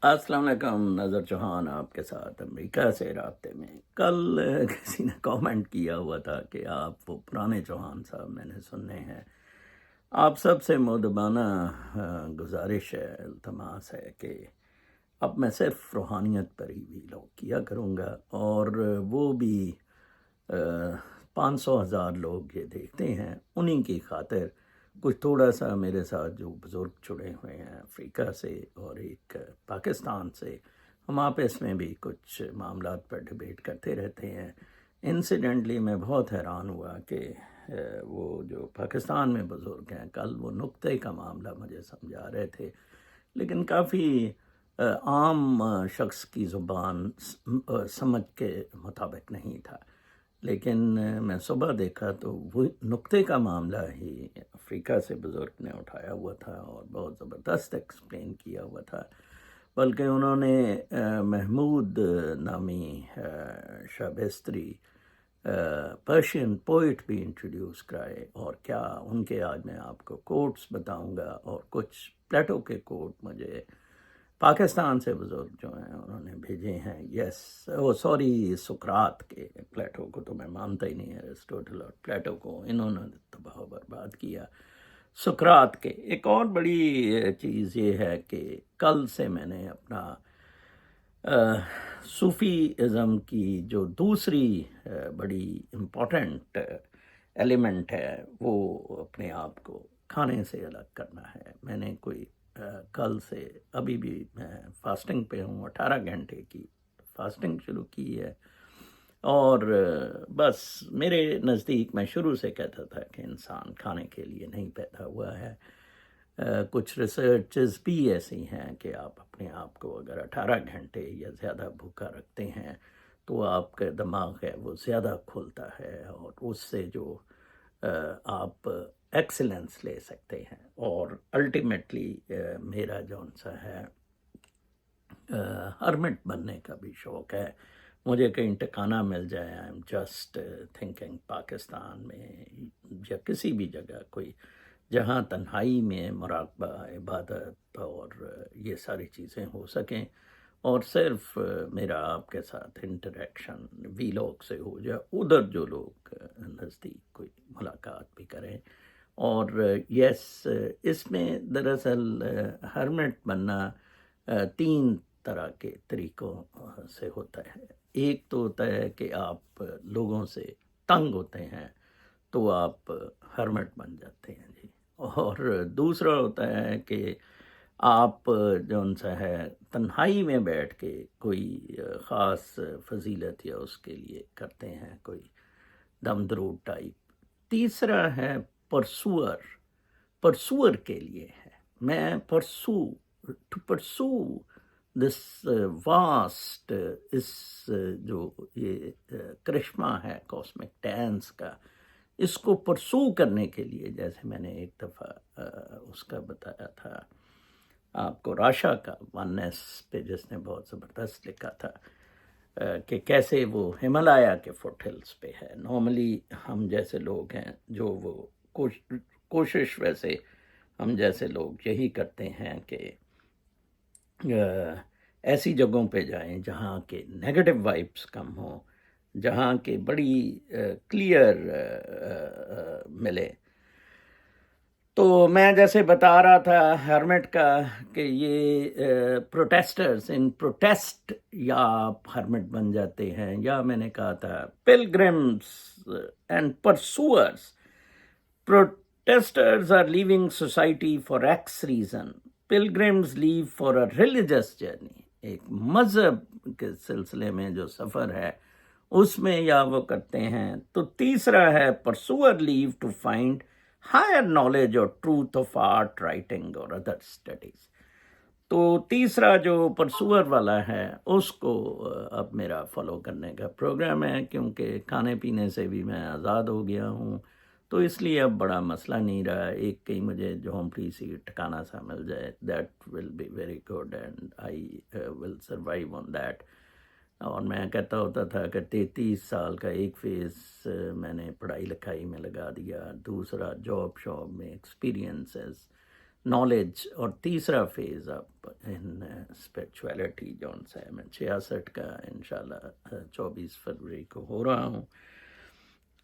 السلام علیکم، نظر چوہان آپ کے ساتھ امریکہ سے رابطے میں۔ کل کسی نے کامنٹ کیا ہوا تھا کہ آپ وہ پرانے چوہان صاحب میں نے سننے ہیں۔ آپ سب سے مؤدبانہ گزارش ہے، التماس ہے کہ اب میں صرف روحانیت پر ہی بھی لوگ کیا کروں گا، اور وہ بھی 500,000 لوگ یہ دیکھتے ہیں، انہی کی خاطر کچھ تھوڑا سا میرے ساتھ جو بزرگ جڑے ہوئے ہیں افریقہ سے اور ایک پاکستان سے، ہم آپس میں بھی کچھ معاملات پر ڈیبیٹ کرتے رہتے ہیں۔ انسیڈنٹلی میں بہت حیران ہوا کہ وہ جو پاکستان میں بزرگ ہیں، کل وہ نقطے کا معاملہ مجھے سمجھا رہے تھے، لیکن کافی عام شخص کی زبان سمجھ کے مطابق نہیں تھا۔ لیکن میں صبح دیکھا تو وہ نقطے کا معاملہ ہی افریقہ سے بزرگ نے اٹھایا ہوا تھا اور بہت زبردست ایکسپلین کیا ہوا تھا، بلکہ انہوں نے محمود نامی شابستری پرشین پوئٹ بھی انٹروڈیوس کرائے، اور کیا ان کے آج میں آپ کو کوٹس بتاؤں گا، اور کچھ پلیٹو کے کوٹ مجھے پاکستان سے بزرگ جو ہیں انہوں نے بھیجے ہیں۔ سوری، سقراط کے، پلیٹو کو تو میں مانتا ہی نہیں، ایرسٹوٹل اور پلیٹو کو انہوں نے تباہ و برباد کیا۔ سقراط کے ایک اور بڑی چیز یہ ہے کہ کل سے میں نے اپنا صوفی ازم کی جو دوسری بڑی امپورٹنٹ ایلیمنٹ ہے، وہ اپنے آپ کو کھانے سے الگ کرنا ہے۔ میں نے کوئی کل سے ابھی بھی میں فاسٹنگ پہ ہوں، 18 گھنٹے کی فاسٹنگ شروع کی ہے، اور بس میرے نزدیک میں شروع سے کہتا تھا کہ انسان کھانے کے لیے نہیں پیدا ہوا ہے۔ کچھ ریسرچز بھی ایسی ہیں کہ آپ اپنے آپ کو اگر 18 گھنٹے یا زیادہ بھوکا رکھتے ہیں تو آپ کا دماغ ہے وہ زیادہ کھلتا ہے، اور اس سے جو آپ ایکسلنس لے سکتے ہیں۔ اور الٹیمیٹلی میرا جون سا ہے ہرمٹ بننے کا بھی شوق ہے۔ مجھے کہیں ٹھکانہ مل جائے، I am just thinking Pakistan میں یا کسی بھی جگہ کوئی جہاں تنہائی میں مراقبہ، عبادت اور یہ ساری چیزیں ہو سکیں، اور صرف میرا آپ کے ساتھ انٹریکشن ویلوگ سے ہو جائے، ادھر جو لوگ نزدیک کوئی ملاقات بھی کریں۔ اور یس، اس میں دراصل ہرمٹ بننا 3 طرح کے طریقوں سے ہوتا ہے۔ ایک تو ہوتا ہے کہ آپ لوگوں سے تنگ ہوتے ہیں تو آپ ہرمٹ بن جاتے ہیں جی، اور دوسرا ہوتا ہے کہ آپ جون سا ہے تنہائی میں بیٹھ کے کوئی خاص فضیلت یا اس کے لیے کرتے ہیں کوئی دم درود ٹائپ۔ تیسرا ہے پرسور کے لیے ہے، میں ٹو پرسو دس واسٹ، اس جو یہ کرشمہ ہے کاسمک ڈانس کا، اس کو پرسو کرنے کے لیے، جیسے میں نے ایک دفعہ اس کا بتایا تھا آپ کو، راشا کا ونس پہ جس نے بہت زبردست لکھا تھا کہ کیسے وہ ہمالیہ کے فٹ ہلز پہ ہے۔ نارملی ہم جیسے لوگ ہیں جو وہ کوشش ویسے ہم جیسے لوگ یہی کرتے ہیں کہ ایسی جگہوں پہ جائیں جہاں کے نیگیٹو وائبس کم ہوں، جہاں کے بڑی کلیئر ملے۔ تو میں جیسے بتا رہا تھا ہرمٹ کا کہ یہ پروٹیسٹرز ان پروٹیسٹ یا آپ ہرمٹ بن جاتے ہیں، یا میں نے کہا تھا پلگرمز and پرسوئرز، protesters are leaving society for X reason. Pilgrims leave for a religious journey. ایک مذہب کے سلسلے میں جو سفر ہے اس میں یا وہ کرتے ہیں۔ تو تیسرا ہے pursuer leave to find higher knowledge or truth of art, writing or other studies. تو تیسرا جو پرسور والا ہے اس کو اب میرا فالو کرنے کا پروگرام ہے، کیونکہ کھانے پینے سے بھی میں آزاد ہو گیا ہوں، تو اس لیے اب بڑا مسئلہ نہیں رہا۔ ایک کہیں مجھے جھونپڑی سی ٹھکانہ سا مل جائے، that will be very good and I will survive on that. اور میں کہتا ہوتا تھا کہ 33 سال کا ایک فیز میں نے پڑھائی لکھائی میں لگا دیا، دوسرا جاب میں ایکسپیرینسز، نالج، اور تیسرا فیز اب ان اسپرچویلٹی جون سا ہے، میں 66 کا انشاءاللہ 24 فروری کو ہو رہا ہوں۔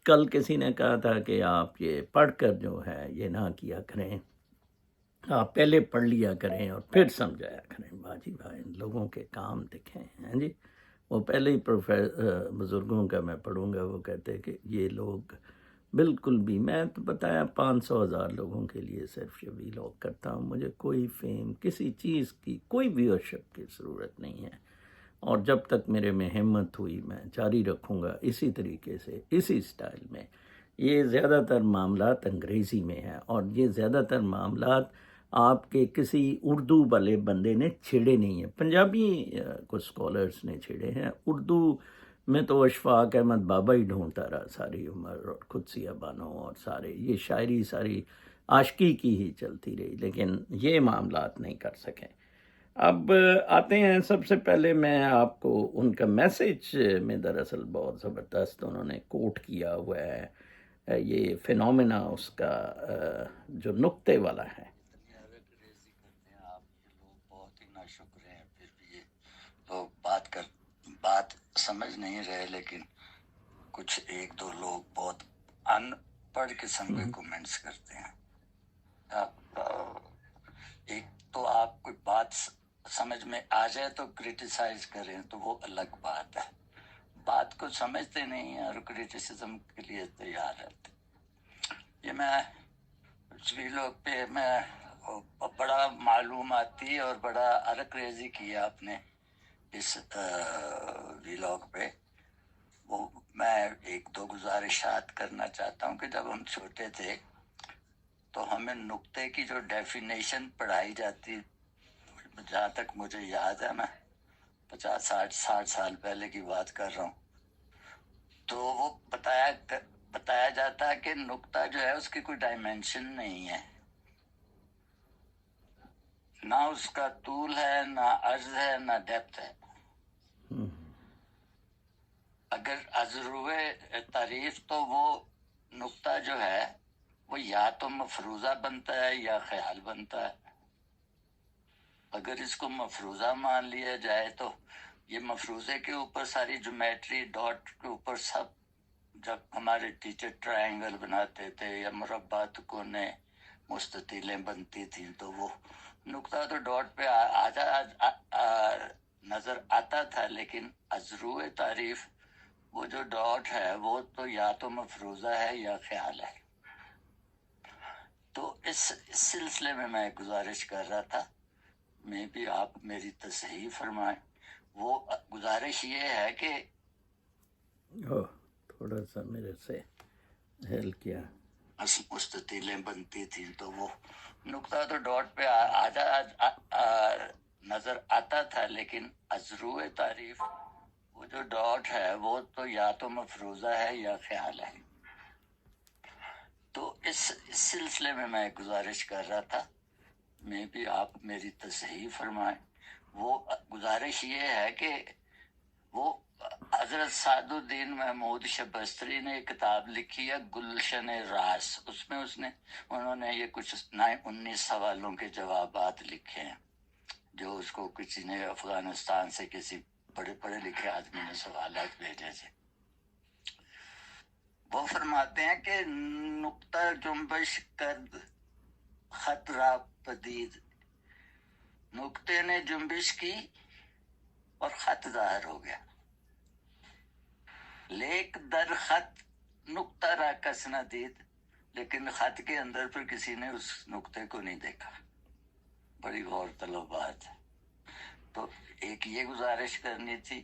کل کسی نے کہا تھا کہ آپ یہ پڑھ کر جو ہے یہ نہ کیا کریں، آپ پہلے پڑھ لیا کریں اور پھر سمجھایا کریں۔ باجی بھائی ان لوگوں کے کام دکھیں ہیں جی، وہ پہلے ہی بزرگوں کا میں پڑھوں گا، وہ کہتے کہ یہ لوگ بالکل بھی، میں تو بتایا 500,000 لوگوں کے لیے صرف یہ ویلاگ کرتا ہوں، مجھے کوئی فیم کسی چیز کی کوئی ویورشپ کی ضرورت نہیں ہے، اور جب تک میرے میں ہمت ہوئی میں جاری رکھوں گا اسی طریقے سے، اسی سٹائل میں۔ یہ زیادہ تر معاملات انگریزی میں ہیں، اور یہ زیادہ تر معاملات آپ کے کسی اردو والے بندے نے چھیڑے نہیں ہیں، پنجابی کچھ اسکالرس نے چھیڑے ہیں، اردو میں تو اشفاق احمد بابا ہی ڈھونڈتا رہا ساری عمر، اور قدسیہ بانو اور سارے، یہ شاعری ساری عاشقی کی ہی چلتی رہی، لیکن یہ معاملات نہیں کر سکے۔ اب آتے ہیں، سب سے پہلے میں آپ کو ان کا میسج میں دراصل بہت زبردست انہوں نے کوٹ کیا ہوا ہے، یہ فینومینا اس کا جو نقطے والا ہے۔ اتنی ارق ریزی کرتے ہیں آپ، یہ لوگ بہت ہی ناشکر ہیں، پھر بھی یہ لوگ بات سمجھ نہیں رہے، لیکن کچھ ایک دو لوگ بہت ان پڑھ قسم کے کومنٹس کرتے ہیں۔ ایک تو آپ کوئی بات سمجھ میں آ جائے تو کرٹیسائز کریں تو وہ الگ بات ہے، بات کو سمجھتے نہیں ہیں اور کرٹیسزم کے لیے تیار رہتے۔ یہ میں لوگ پہ میں بڑا معلوماتی اور بڑا ارق ریزی کیا آپ نے اس ویلاگ پہ۔ وہ میں ایک دو گزارشات کرنا چاہتا ہوں کہ جب ہم چھوٹے تھے تو ہمیں نقطے کی جو ڈیفینیشن پڑھائی جاتی، جہاں تک مجھے یاد ہے، میں 50-60 سال پہلے کی بات کر رہا ہوں، تو وہ بتایا جاتا ہے کہ نقطہ جو ہے اس کی کوئی ڈائمینشن نہیں ہے، نہ اس کا طول ہے، نہ عرض ہے، نہ ڈیپتھ ہے۔ اگر ازروے تعریف تو وہ نقطہ جو ہے وہ یا تو مفروضہ بنتا ہے یا خیال بنتا ہے۔ اگر اس کو مفروضہ مان لیا جائے تو یہ مفروضے کے اوپر ساری جیومیٹری، ڈاٹ کے اوپر سب، جب ہمارے ٹیچر ٹرائنگل بناتے تھے یا مربعات کونے مستطیلیں بنتی تھیں تو وہ نقطہ تو ڈاٹ پہ نظر آتا تھا، لیکن ازروع تعریف وہ جو ڈاٹ ہے وہ تو یا تو مفروضہ ہے یا خیال ہے۔ تو اس سلسلے میں گزارش کر رہا تھا، میں بھی آپ میری تصحیح فرمائیں۔ وہ گزارش یہ ہے کہ تھوڑا سا میرے سے ہیل کیا، مستطیلیں بنتی تھیں تو وہ نقطہ تو ڈاٹ پہ نظر آتا تھا، لیکن ازروع تعریف وہ جو ڈاٹ ہے وہ تو یا تو مفروضہ ہے یا خیال ہے۔ تو اس سلسلے میں گزارش کر رہا تھا، میں بھی آپ میری تصحیح فرمائیں۔ وہ گزارش یہ ہے کہ وہ حضرت سعد الدین محمود شبستری نے ایک کتاب لکھی ہے گلشن راز، اس میں انہوں نے یہ کچھ 19 سوالوں کے جوابات لکھے ہیں، جو اس کو کسی نے افغانستان سے کسی بڑے پڑھے لکھے آدمی نے سوالات بھیجے تھے۔ وہ فرماتے ہیں کہ نقطہ جنبش کرد خطرہ پدید، نقطے نے جنبش کی اور خط ظاہر ہو گیا، لیک در خط نقطہ را کس نہ دید، لیکن خط کے اندر پھر کسی نے اس نقطے کو نہیں دیکھا۔ بڑی غور طلب بات ہے۔ تو ایک یہ گزارش کرنی تھی،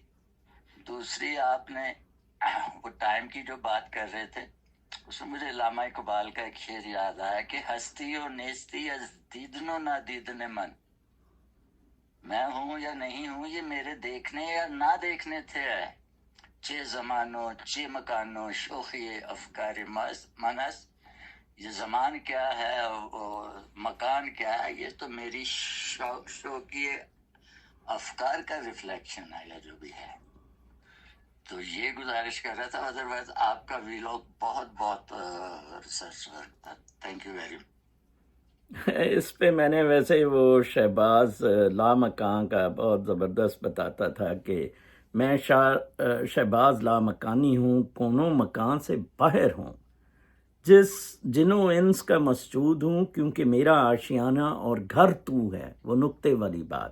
دوسری آپ نے وہ ٹائم کی جو بات کر رہے تھے، اس میں مجھے علامہ اقبال کا ایک شعر یاد آیا کہ ہستی و نیستی از دیدن و نہ دیدن من، میں ہوں یا نہیں ہوں یہ میرے دیکھنے یا نہ دیکھنے تھے، چے زمانوں چے مکانوں شوخی افکار منس، یہ زمان کیا ہے اور مکان کیا ہے، یہ تو میری شوقی افکار کا ریفلیکشن ہے یا جو بھی ہے۔ تو یہ گزارش کر رہا تھا، ادروائز آپ کا ویلاگ بہت ریسرچ ورک تھا۔ Thank you very much. اس پہ میں نے ویسے وہ شہباز لامکاں کا بہت زبردست بتاتا تھا کہ میں شہباز لامکانی ہوں، کونوں مکان سے باہر ہوں، جنوں انس کا مسجود ہوں، کیونکہ میرا آشیانہ اور گھر تو ہے، وہ نقطے والی بات۔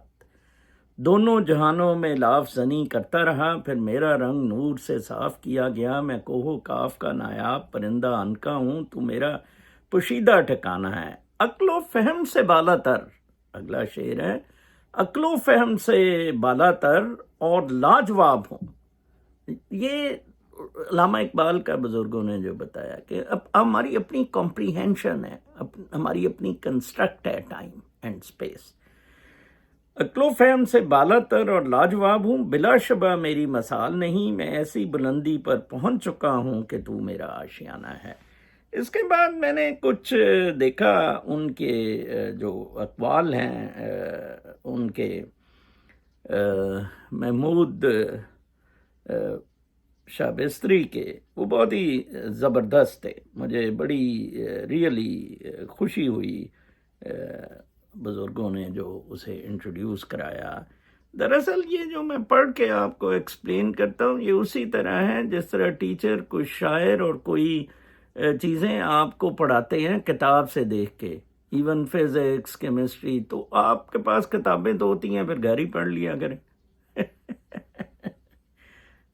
دونوں جہانوں میں لاف زنی کرتا رہا، پھر میرا رنگ نور سے صاف کیا گیا، میں کوہ کاف کا نایاب پرندہ عنقا ہوں، تو میرا پوشیدہ ٹھکانہ ہے، عقل و فہم سے بالا تر، اگلا شعر ہے، عقل و فہم سے بالا تر اور لاجواب ہوں۔ یہ علامہ اقبال کا بزرگوں نے جو بتایا کہ اب ہماری اپنی کمپریہنشن ہے، ہماری اپنی کنسٹرکٹ ہے ٹائم اینڈ اسپیس۔ عقل و فہم سے بالا تر اور لاجواب ہوں، بلا شبہ میری مثال نہیں، میں ایسی بلندی پر پہنچ چکا ہوں کہ تو میرا آشیانہ ہے۔ اس کے بعد میں نے کچھ دیکھا ان کے جو اقوال ہیں ان کے محمود شابستری کے، وہ بہت ہی زبردست تھے، مجھے بڑی ریئلی خوشی ہوئی بزرگوں نے جو اسے انٹروڈیوس کرایا۔ دراصل یہ جو میں پڑھ کے آپ کو ایکسپلین کرتا ہوں، یہ اسی طرح ہے جس طرح ٹیچر کوئی شاعر اور کوئی چیزیں آپ کو پڑھاتے ہیں کتاب سے دیکھ کے، ایون فزکس، کیمسٹری، تو آپ کے پاس کتابیں تو ہوتی ہیں، پھر گھر ہی پڑھ لیا کریں۔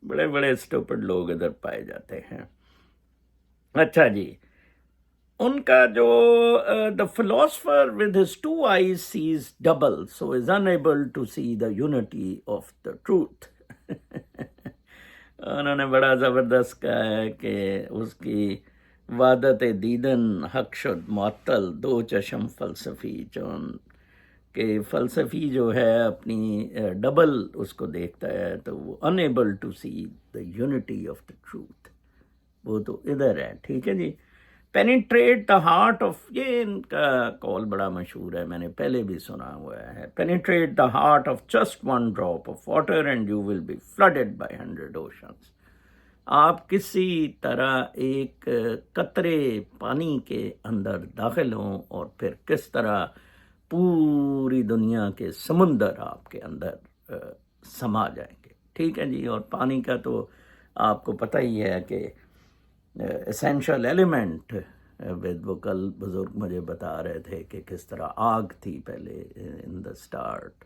بڑے بڑے اسٹوپڈ لوگ ادھر پائے جاتے ہیں۔ اچھا جی، ان کا جو the philosopher with his two eyes sees double, so is unable to see the unity of the truth۔ انہوں نے بڑا زبردست کہا ہے کہ اس کی وحدت دیدن حق شد معطل، دو چشم فلسفی چون، کہ فلسفی جو ہے اپنی ڈبل اس کو دیکھتا ہے تو وہ unable to see the unity of the truth، وہ تو ادھر ہے۔ ٹھیک ہے جی، پینیٹریٹ دا ہارٹ آف، یہ ان کا قول بڑا مشہور ہے، میں نے پہلے بھی سنا ہوا ہے، penetrate the heart of just one drop of water and you will be flooded by 100 oceans. آپ کسی طرح ایک قطرے پانی کے اندر داخل ہوں اور پھر کس طرح پوری دنیا کے سمندر آپ کے اندر سما جائیں گے۔ ٹھیک ہے جی، اور پانی کا تو آپ کو پتہ ہی ہے کہ اسینشل ایلیمنٹ، وہ کل بزرگ مجھے بتا رہے تھے کہ کس طرح آگ تھی پہلے ان دا اسٹارٹ،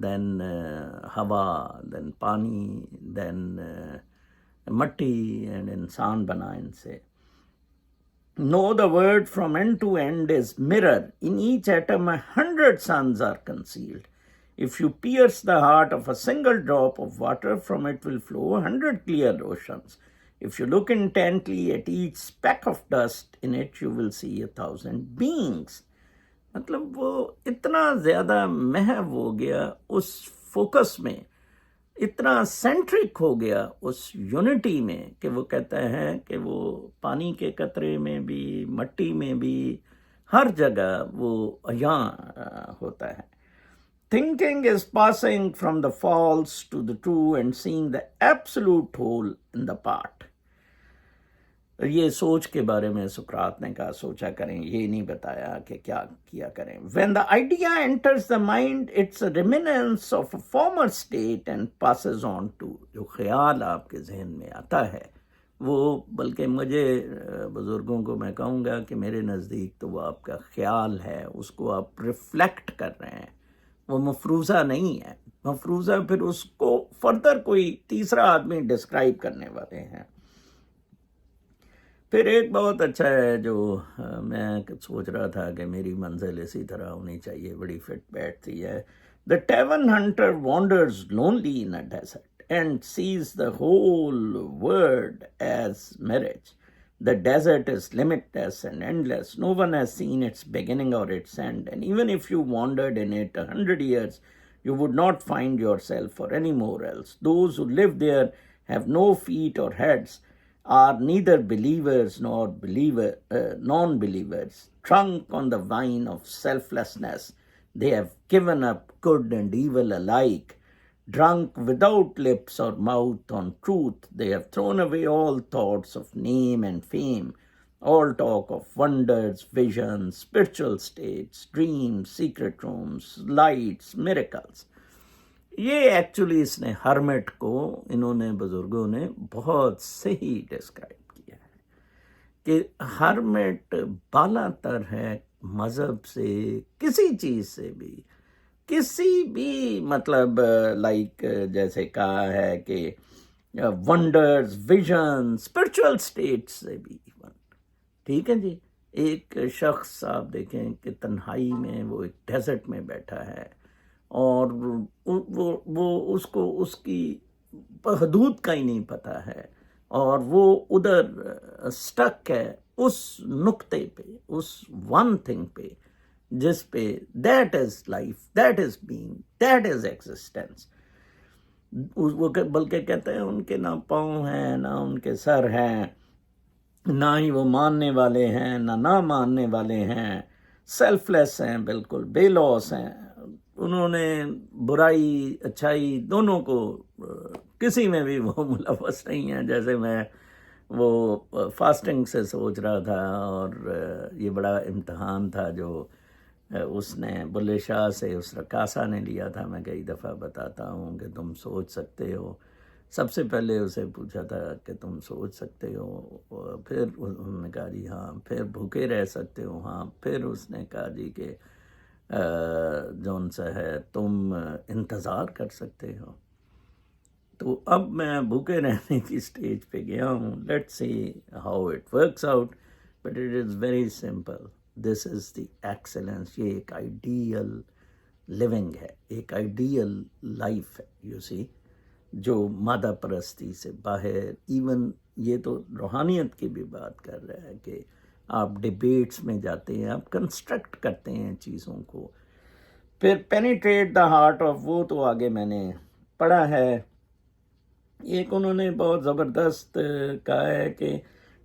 دین ہوا، دین پانی، دین مٹی، اینڈ انسان بنا ان سے۔ No, the word from end to end is mirror. In each atom 100 suns are concealed. If you pierce the heart of a single drop of water, from it will flow 100 clear oceans. If you look intently at each speck of dust in it, you will see 1,000 beings. مطلب وہ اتنا زیادہ محو ہو گیا اس focus میں، اتنا centric ہو گیا اس unity میں کہ وہ کہتا ہے کہ وہ پانی کے قطرے میں بھی، مٹی میں بھی، ہر جگہ وہ عیاں ہوتا ہے۔ Thinking is passing from the false to the true and seeing the absolute whole in the part۔ یہ سوچ کے بارے میں سقراط نے کہا سوچا کریں، یہ نہیں بتایا کہ کیا کیا کریں۔ When the idea enters the mind, it's a reminiscence of a former state and passes on to، جو خیال آپ کے ذہن میں آتا ہے وہ، بلکہ مجھے بزرگوں کو میں کہوں گا کہ میرے نزدیک تو وہ آپ کا خیال ہے، اس کو آپ ریفلیکٹ کر رہے ہیں، وہ مفروضہ نہیں ہے۔ مفروضہ پھر اس کو فردر کوئی تیسرا آدمی ڈسکرائب کرنے والے ہیں۔ پھر ایک بہت اچھا ہے جو میں سوچ رہا تھا کہ میری منزل اسی طرح ہونی چاہیے، بڑی فٹ بیٹھتی ہے۔ The tavern hunter wanders lonely in a desert and sees the whole world as mirage. The desert is limitless and endless. No one has seen its beginning or its end. And even if you wandered in it 100 years, you would not find yourself or anymore else. Those who live there have no feet or heads, are neither believers nor non-believers. Drunk on the wine of selflessness, they have given up good and evil alike. Drunk without lips or mouth on truth, they have thrown away all thoughts of name and fame. all talk of wonders, visions, spiritual states, dreams, secret rooms, lights, miracles. یہ actually اس نے hermit کو انہوں نے بزرگوں نے بہت صحیح describe کیا ہے کہ ہرمٹ بالا تر ہے مذہب سے، کسی چیز سے بھی، کسی بھی مطلب لائک جیسے کہا ہے کہ ونڈرز، ویژن، اسپرچل اسٹیٹ سے بھی ایون، ٹھیک ہے جی. ایک شخص آپ دیکھیں کہ تنہائی میں وہ ایک ڈیزرٹ میں بیٹھا ہے اور وہ اس کو اس کی حدود کا ہی نہیں پتہ ہے، اور وہ ادھر سٹک ہے اس نقطے پہ، اس ون تھنگ پہ جس پہ that is life, that is being, that is existence. وہ بلکہ کہتے ہیں ان کے نہ پاؤں ہیں، نہ ان کے سر ہیں، نہ ہی وہ ماننے والے ہیں نہ ماننے والے ہیں، سیلف لیس ہیں، بالکل بے لوس ہیں. انہوں نے برائی اچھائی دونوں کو کسی میں بھی وہ ملوث نہیں ہیں. جیسے میں وہ فاسٹنگ سے سوچ رہا تھا، اور یہ بڑا امتحان تھا جو اس نے بلے شاہ سے اس رقاصہ نے لیا تھا. میں کئی دفعہ بتاتا ہوں کہ تم سوچ سکتے ہو. سب سے پہلے اسے پوچھا تھا کہ تم سوچ سکتے ہو، پھر انہوں نے کہا جی ہاں. پھر بھوکے رہ سکتے ہو، ہاں. پھر اس نے کہا جی کہ جون سا ہے تم انتظار کر سکتے ہو. تو اب میں بھوکے رہنے کی سٹیج پہ گیا ہوں. Let see how it works out, but it is very simple. This is the excellence. یہ ایک آئیڈیل لیونگ ہے، ایک آئیڈیل لائف ہے، یو سی، جو مادہ پرستی سے باہر. ایون یہ تو روحانیت کی بھی بات کر رہا ہے کہ آپ ڈیبیٹس میں جاتے ہیں، آپ کنسٹرکٹ کرتے ہیں چیزوں کو. پھر پینیٹریٹ دا ہارٹ آف، وہ تو آگے میں نے پڑھا ہے. ایک انہوں نے بہت زبردست کہا ہے کہ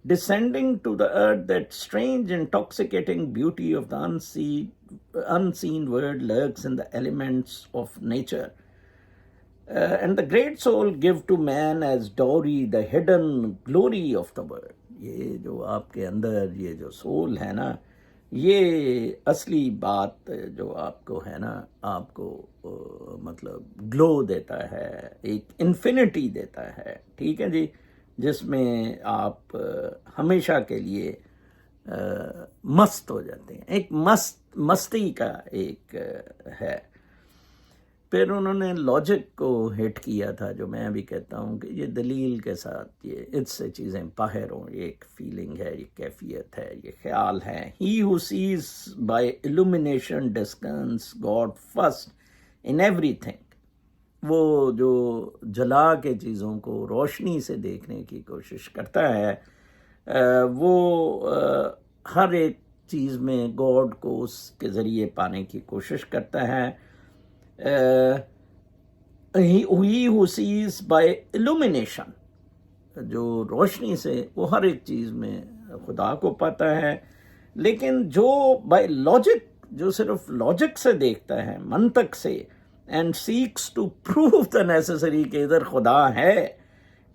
descending to the earth, that strange intoxicating beauty of the unseen world lurks in the elements of nature. And the great soul give to man as dowry the hidden glory of the world. یہ جو آپ کے اندر یہ جو civil ہے نا، یہ اصلی بات جو آپ کو ہے نا، آپ کو مطلب گلو دیتا ہے، ایک انفینٹی دیتا ہے، ٹھیک ہے جی، جس میں آپ ہمیشہ کے لیے مست ہو جاتے ہیں. ایک مستی کا ایک ہے. پھر انہوں نے لاجک کو ہٹ کیا تھا، جو میں بھی کہتا ہوں کہ یہ دلیل کے ساتھ یہ اس سے چیزیں باہر ہوں. یہ ایک فیلنگ ہے، یہ کیفیت ہے، یہ خیال ہے. He who sees by illumination discerns God first in everything. وہ جو جلا کے چیزوں کو روشنی سے دیکھنے کی کوشش کرتا ہے، وہ ہر ایک چیز میں گاڈ کو اس کے ذریعے پانے کی کوشش کرتا ہے. He who sees by illumination، جو روشنی سے وہ ہر ایک چیز میں خدا کو پاتا ہے. لیکن جو بائی لاجک، جو صرف لاجک سے دیکھتا ہے، منطق سے، and seeks to prove the necessary کہ ادھر خدا ہے،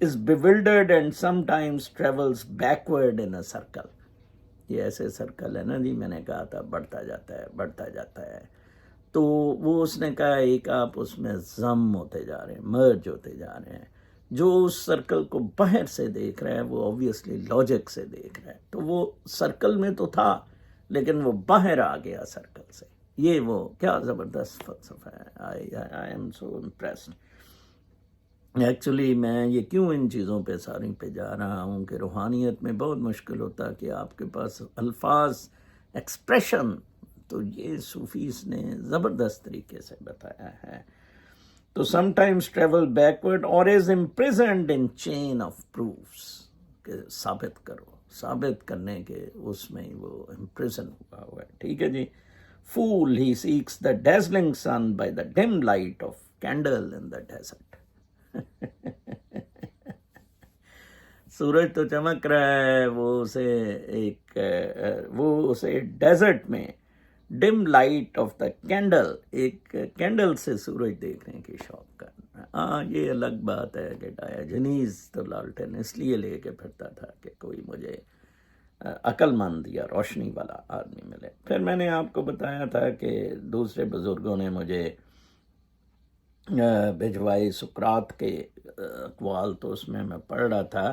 is bewildered and sometimes travels backward in a circle. یہ ایسے سرکل ہے نا جی، میں نے کہا تھا بڑھتا جاتا ہے، بڑھتا جاتا ہے. تو وہ اس نے کہا ایک آپ اس میں ضم ہوتے جا رہے ہیں، مرج ہوتے جا رہے ہیں. جو اس سرکل کو باہر سے دیکھ رہا ہے وہ آبویسلی لاجک سے دیکھ رہا ہے. تو وہ سرکل میں تو تھا لیکن وہ باہر آ گیا سرکل سے. یہ وہ کیا زبردست فلسفہ ہے. I am so impressed. Actually میں یہ کیوں ان چیزوں پہ ساری پہ جا رہا ہوں کہ روحانیت میں بہت مشکل ہوتا کہ آپ کے پاس الفاظ، ایکسپریشن، تو یہ صوفیز نے زبردست طریقے سے بتایا ہے. تو سم ٹائمز ٹریول بیکورڈ اور از امپریزنڈ ان چین آف پروفس، کہ ثابت کرو، ثابت کرنے کے اس میں وہ امپریزن ہوا ہوا ہے. ٹھیک ہے جی. Fool he seeks the dazzling sun by the dim light of candle in the desert. سورج تو چمک رہا ہے، وہ اسے ڈیزرٹ میں dim light of the candle, ایک کینڈل سے سورج دیکھنے کی شوق کرنا. ہاں یہ الگ بات ہے کہ ڈایوجنیز تو لالٹن اس لیے لے کے پھرتا تھا کہ کوئی مجھے عقل مند یا روشنی والا آدمی ملے. پھر میں نے آپ کو بتایا تھا کہ دوسرے بزرگوں نے مجھے بھجوائے سقراط کے اقوال، تو اس میں پڑھ رہا تھا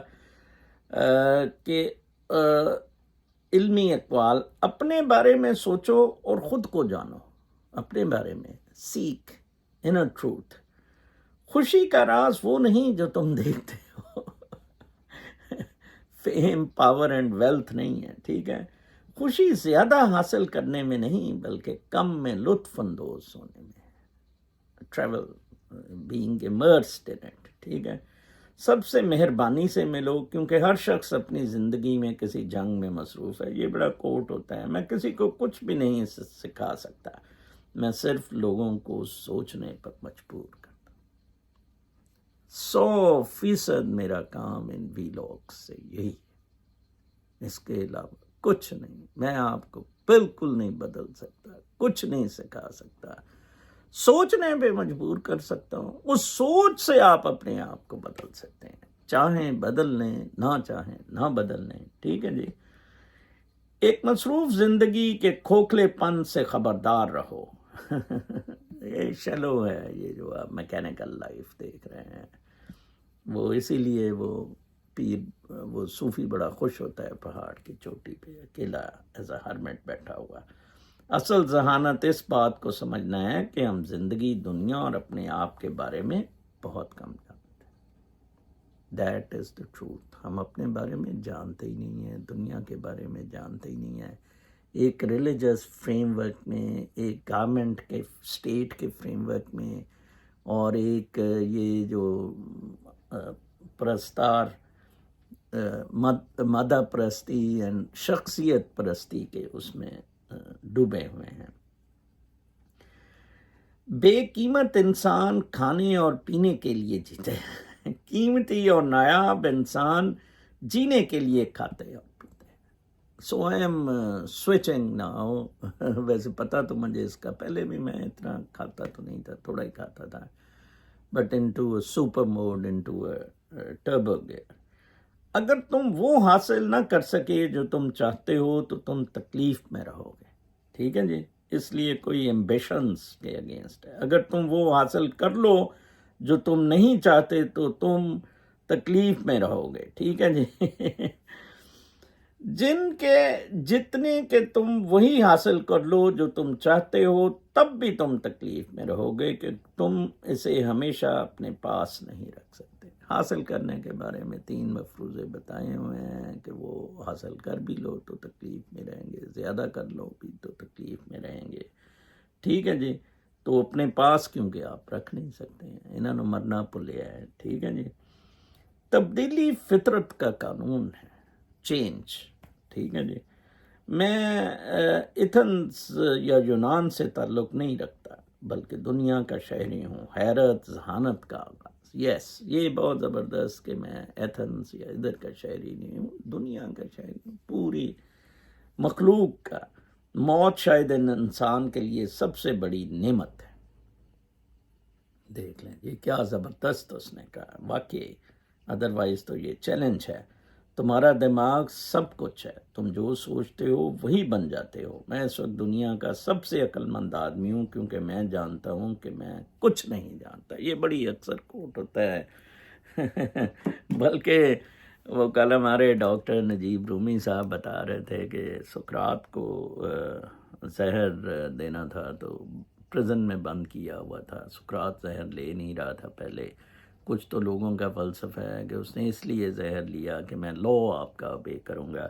کہ علمی اقوال: اپنے بارے میں سوچو اور خود کو جانو. اپنے بارے میں سیکھ انر ٹروتھ. خوشی کا راز وہ نہیں جو تم دیکھتے ہو. فیم، پاور اینڈ ویلتھ نہیں ہے، ٹھیک ہے. خوشی زیادہ حاصل کرنے میں نہیں بلکہ کم میں لطف اندوز ہونے میں. Travel, being immersed in it, ٹھیک ہے. سب سے مہربانی سے ملو کیونکہ ہر شخص اپنی زندگی میں کسی جنگ میں مصروف ہے. یہ بڑا کوٹ ہوتا ہے. میں کسی کو کچھ بھی نہیں سکھا سکتا، میں صرف لوگوں کو سوچنے پر مجبور کرتا. 100% میرا کام ان ویلاگز سے یہی ہے، اس کے علاوہ کچھ نہیں. میں آپ کو بالکل نہیں بدل سکتا، کچھ نہیں سکھا سکتا، سوچنے پہ مجبور کر سکتا ہوں. اس سوچ سے آپ اپنے آپ کو بدل سکتے ہیں، چاہیں بدل لیں، نہ چاہیں نہ بدل لیں، ٹھیک ہے جی. ایک مصروف زندگی کے کھوکھلے پن سے خبردار رہو. یہ شلو ہے، یہ جو آپ میکینیکل لائف دیکھ رہے ہیں، وہ اسی لیے وہ صوفی بڑا خوش ہوتا ہے پہاڑ کی چوٹی پہ اکیلا ایز اے ہرمٹ بیٹھا ہوا. اصل ذہانت اس بات کو سمجھنا ہے کہ ہم زندگی، دنیا اور اپنے آپ کے بارے میں بہت کم جانتے ہیں. That is the truth. ہم اپنے بارے میں جانتے ہی نہیں ہیں، دنیا کے بارے میں جانتے ہی نہیں ہیں. ایک ریلیجس فریم ورک میں، ایک گورنمنٹ کے، اسٹیٹ کے فریم ورک میں، اور ایک یہ جو پرستار مادہ پرستی اینڈ شخصیت پرستی کے اس میں ڈوبے ہوئے ہیں. بے قیمت انسان کھانے اور پینے کے لیے جیتے ہیں، قیمتی اور نایاب انسان جینے کے لیے کھاتے اور پیتے ہیں. سو آئی ایم سوئچنگ ناؤ. ویسے پتہ تو مجھے اس کا پہلے بھی میں اتنا کھاتا تو نہیں تھا، تھوڑا ہی کھاتا تھا، but into a super mode, into a turbo gear. اگر تم وہ حاصل نہ کر سکے جو تم چاہتے ہو تو تم تکلیف میں رہو گے، ٹھیک ہے جی. اس لیے کوئی ایمبیشنز کے اگینسٹ ہے. اگر تم وہ حاصل کر لو جو تم نہیں چاہتے تو تم تکلیف میں رہو گے، ٹھیک ہے جی. جتنے کہ تم وہی حاصل کر لو جو تم چاہتے ہو، تب بھی تم تکلیف میں رہو گے کہ تم اسے ہمیشہ اپنے پاس نہیں رکھ سکتے. حاصل کرنے کے بارے میں 3 مفروضے بتائے ہوئے ہیں کہ وہ حاصل کر بھی لو تو تکلیف میں رہیں گے، زیادہ کر لو بھی تو تکلیف میں رہیں گے، ٹھیک ہے جی. تو اپنے پاس کیونکہ آپ رکھ نہیں سکتے ہیں، انہوں نے مرنا پلیا ہے، ٹھیک ہے جی. تبدیلی فطرت کا قانون ہے، چینج، ٹھیک ہے جی. میں ایتھنز یا یونان سے تعلق نہیں رکھتا بلکہ دنیا کا شہری ہوں. حیرت، ذہانت کا آغاز. یس، یہ بہت زبردست کہ میں ایتھنز یا ادھر کا شہری نہیں ہوں، دنیا کا شہری ہوں، پوری مخلوق کا. موت شاید انسان کے لیے سب سے بڑی نعمت ہے. دیکھ لیں یہ کیا زبردست اس نے کہا، واقعی. ادروائز تو یہ چیلنج ہے. تمہارا دماغ سب کچھ ہے، تم جو سوچتے ہو وہی بن جاتے ہو. میں اس وقت دنیا کا سب سے عقل مند آدمی ہوں کیونکہ میں جانتا ہوں کہ میں کچھ نہیں جانتا. یہ بڑی اکثر کوٹ ہوتا ہے. بلکہ وہ کل ہمارے ڈاکٹر نجیب رومی صاحب بتا رہے تھے کہ سقراط کو زہر دینا تھا تو پرزن میں بند کیا ہوا تھا. سقراط زہر لے نہیں رہا تھا پہلے. کچھ تو لوگوں کا فلسفہ ہے کہ اس نے اس لیے زہر لیا کہ میں لا آپ کا obey کروں گا،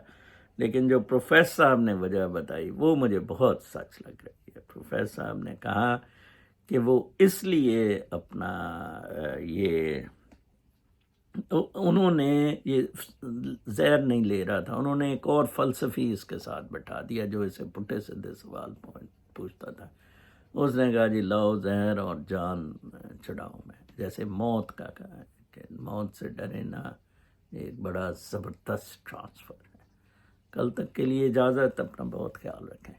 لیکن جو پروفیسر صاحب نے وجہ بتائی وہ مجھے بہت سچ لگ رہی ہے. پروفیسر صاحب نے کہا کہ وہ اس لیے اپنا انہوں نے یہ زہر نہیں لے رہا تھا، انہوں نے ایک اور فلسفی اس کے ساتھ بٹھا دیا جو اسے پٹھے سدھے سوال پوچھتا تھا. اس نے کہا جی لاؤ زہر اور جان چھڑاؤں میں، جیسے موت کا کہا ہے کہ موت سے ڈرے نہ. ایک بڑا زبردست ٹرانسفر ہے. کل تک کے لیے اجازت، اپنا بہت خیال رکھیں.